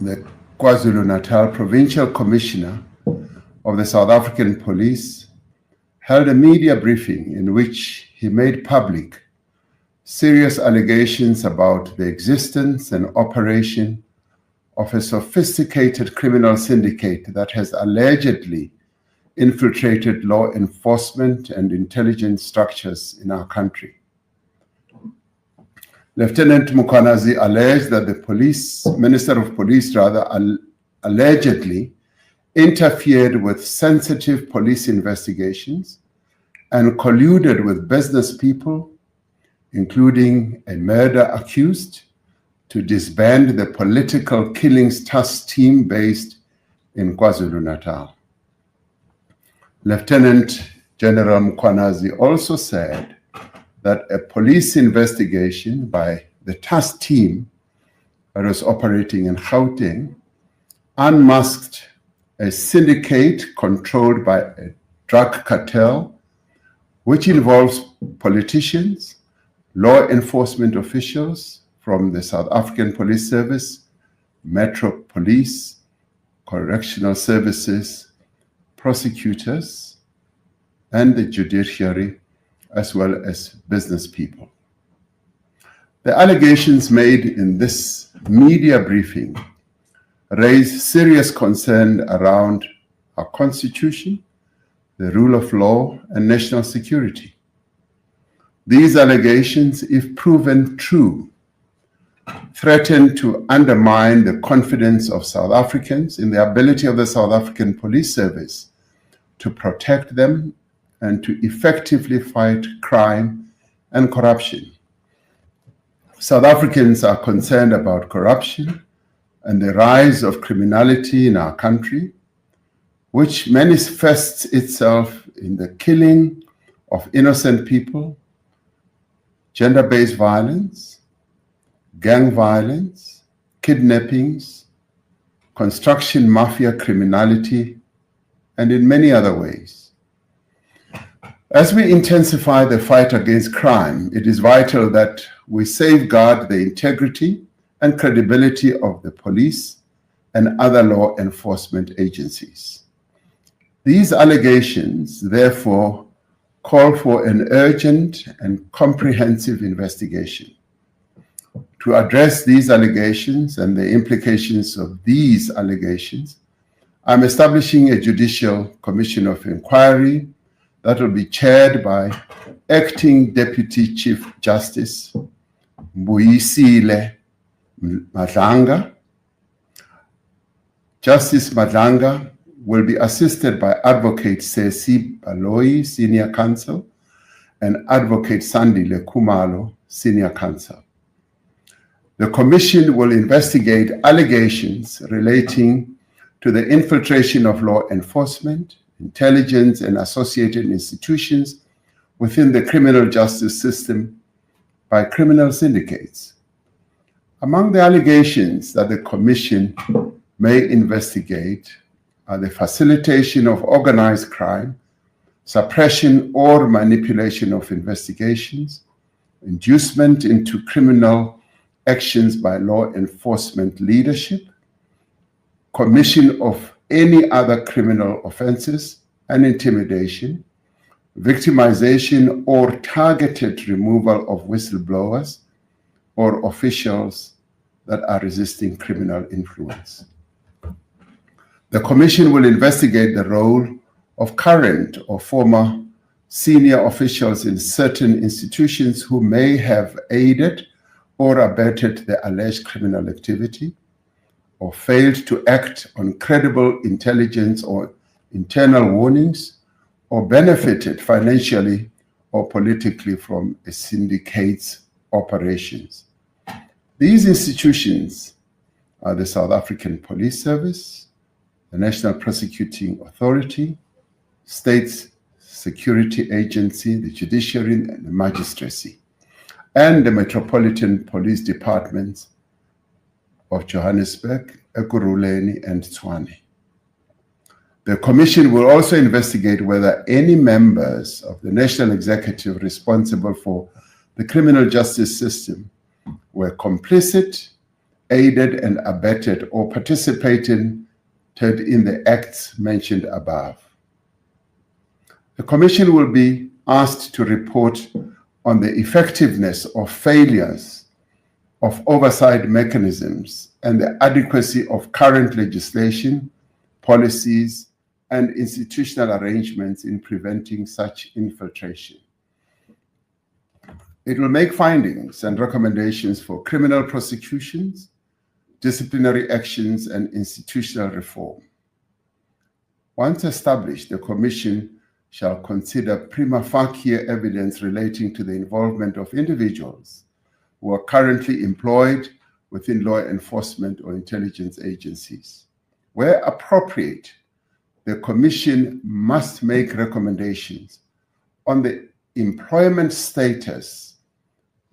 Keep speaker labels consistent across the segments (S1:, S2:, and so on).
S1: the KwaZulu-Natal Provincial Commissioner of the South African Police, held a media briefing in which he made public serious allegations about the existence and operation of a sophisticated criminal syndicate that has allegedly infiltrated law enforcement and intelligence structures in our country. Lieutenant Mkhwanazi alleged that the Minister of Police allegedly interfered with sensitive police investigations and colluded with business people, including a murder accused, to disband the political killings task team based in KwaZulu-Natal. Lieutenant General Mkhwanazi also said that a police investigation by the task team that was operating in Gauteng unmasked a syndicate controlled by a drug cartel, which involves politicians, law enforcement officials from the South African Police Service, Metro Police, correctional services, prosecutors, and the judiciary, as well as business people. The allegations made in this media briefing raise serious concern around our Constitution, the rule of law, and national security. These allegations, if proven true, threaten to undermine the confidence of South Africans in the ability of the South African Police Service to protect them and to effectively fight crime and corruption. South Africans are concerned about corruption and the rise of criminality in our country, which manifests itself in the killing of innocent people, gender-based violence, gang violence, kidnappings, construction mafia criminality, and in many other ways. As we intensify the fight against crime, it is vital that we safeguard the integrity and credibility of the police and other law enforcement agencies. These allegations, therefore, call for an urgent and comprehensive investigation. To address these allegations and the implications of these allegations, I'm establishing a Judicial Commission of Inquiry that will be chaired by Acting Deputy Chief Justice Mbuyisile Madlanga. Justice Madlanga will be assisted by Advocate Sesi Baloyi, Senior Counsel, and Advocate Sandile Khumalo, Senior Counsel. The Commission will investigate allegations relating to the infiltration of law enforcement, intelligence, and associated institutions within the criminal justice system by criminal syndicates. Among the allegations that the Commission may investigate are the facilitation of organized crime, suppression or manipulation of investigations, inducement into criminal actions by law enforcement leadership, commission of any other criminal offenses, and intimidation, victimization or targeted removal of whistleblowers or officials that are resisting criminal influence. The Commission will investigate the role of current or former senior officials in certain institutions who may have aided or abetted the alleged criminal activity, or failed to act on credible intelligence or internal warnings, or benefited financially or politically from a syndicate's operations. These institutions are the South African Police Service, the National Prosecuting Authority, State Security Agency, the Judiciary and the Magistracy, and the Metropolitan Police Departments of Johannesburg, Ekurhuleni, and Tshwane. The Commission will also investigate whether any members of the National Executive responsible for the criminal justice system were complicit, aided and abetted or participated in the acts mentioned above. The Commission will be asked to report on the effectiveness or failures of oversight mechanisms and the adequacy of current legislation, policies, and institutional arrangements in preventing such infiltration. It will make findings and recommendations for criminal prosecutions, disciplinary actions, and institutional reform. Once established, the Commission shall consider prima facie evidence relating to the involvement of individuals who are currently employed within law enforcement or intelligence agencies. Where appropriate, the Commission must make recommendations on the employment status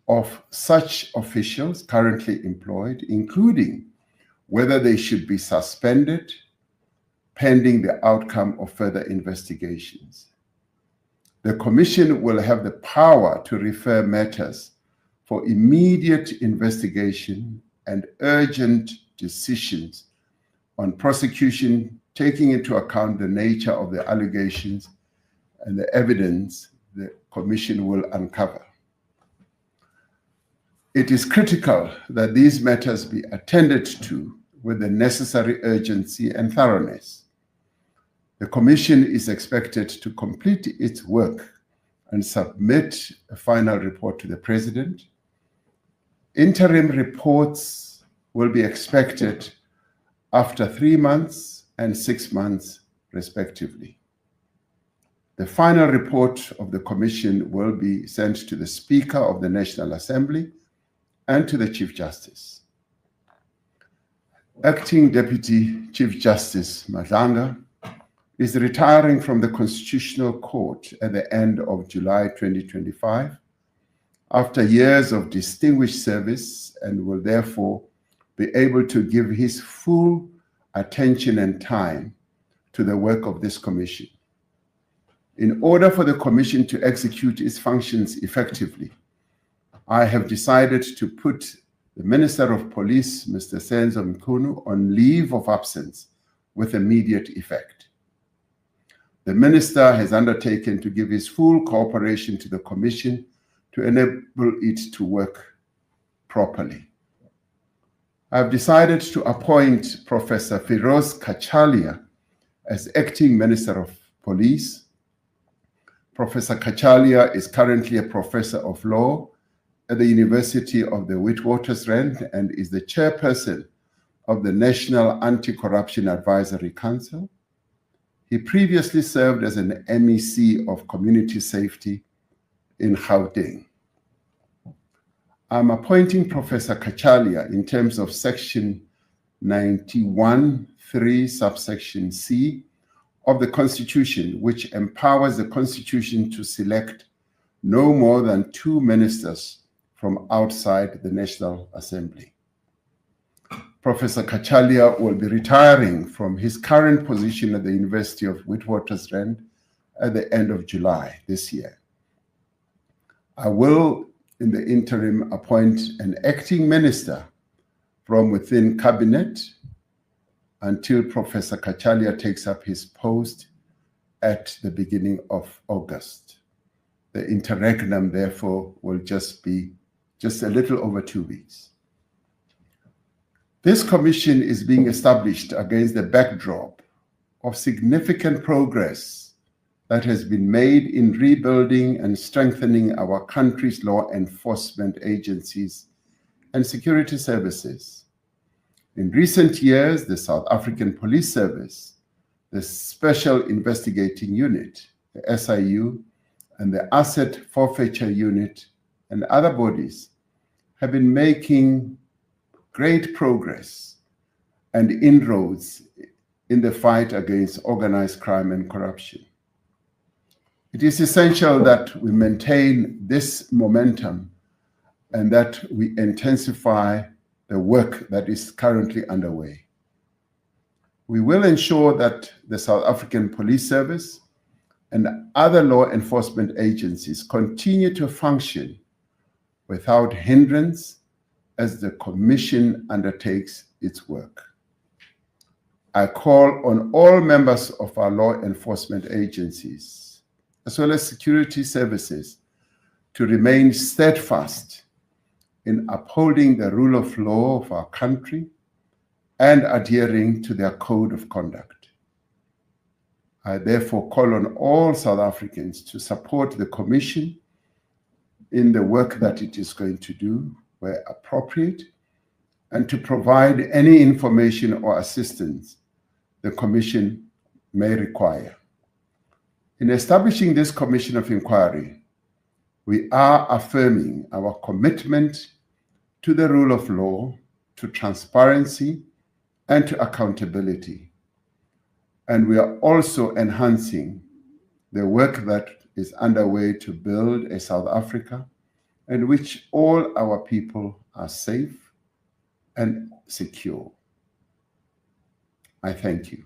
S1: of such officials currently employed, including whether they should be suspended pending the outcome of further investigations. The Commission will have the power to refer matters for immediate investigation and urgent decisions on prosecution, taking into account the nature of the allegations and the evidence the Commission will uncover. It is critical that these matters be attended to with the necessary urgency and thoroughness. The Commission is expected to complete its work and submit a final report to the President. Interim reports will be expected after 3 months and 6 months, respectively. The final report of the Commission will be sent to the Speaker of the National Assembly and to the Chief Justice. Acting Deputy Chief Justice Madlanga is retiring from the Constitutional Court at the end of July 2025 after years of distinguished service, and will therefore be able to give his full attention and time to the work of this Commission. In order for the Commission to execute its functions effectively, I have decided to put the Minister of Police, Mr. Senzo Mkhunu, on leave of absence with immediate effect. The Minister has undertaken to give his full cooperation to the Commission to enable it to work properly. I have decided to appoint Professor Firoz Kachalia as Acting Minister of Police. Professor Kachalia is currently a Professor of Law at the University of the Witwatersrand and is the Chairperson of the National Anti-Corruption Advisory Council. He previously served as an MEC of Community Safety in Gauteng. I'm appointing Professor Kachalia in terms of Section 91(3) subsection C of the Constitution, which empowers the Constitution to select no more than 2 ministers from outside the National Assembly. Professor Kachalia will be retiring from his current position at the University of Witwatersrand at the end of July this year. I will, in the interim, appoint an acting minister from within Cabinet until Professor Kachalia takes up his post at the beginning of August. The interregnum, therefore, will just be a little over 2 weeks. This commission is being established against the backdrop of significant progress that has been made in rebuilding and strengthening our country's law enforcement agencies and security services. In recent years, the South African Police Service, the Special Investigating Unit, the SIU, and the Asset Forfeiture Unit and other bodies have been making great progress and inroads in the fight against organized crime and corruption. It is essential that we maintain this momentum and that we intensify the work that is currently underway. We will ensure that the South African Police Service and other law enforcement agencies continue to function without hindrance as the Commission undertakes its work. I call on all members of our law enforcement agencies, as well as security services, to remain steadfast in upholding the rule of law of our country and adhering to their code of conduct. I therefore call on all South Africans to support the Commission in the work that it is going to do where appropriate, and to provide any information or assistance the Commission may require. In establishing this Commission of Inquiry, we are affirming our commitment to the rule of law, to transparency, and to accountability. And we are also enhancing the work that is underway to build a South Africa in which all our people are safe and secure. I thank you.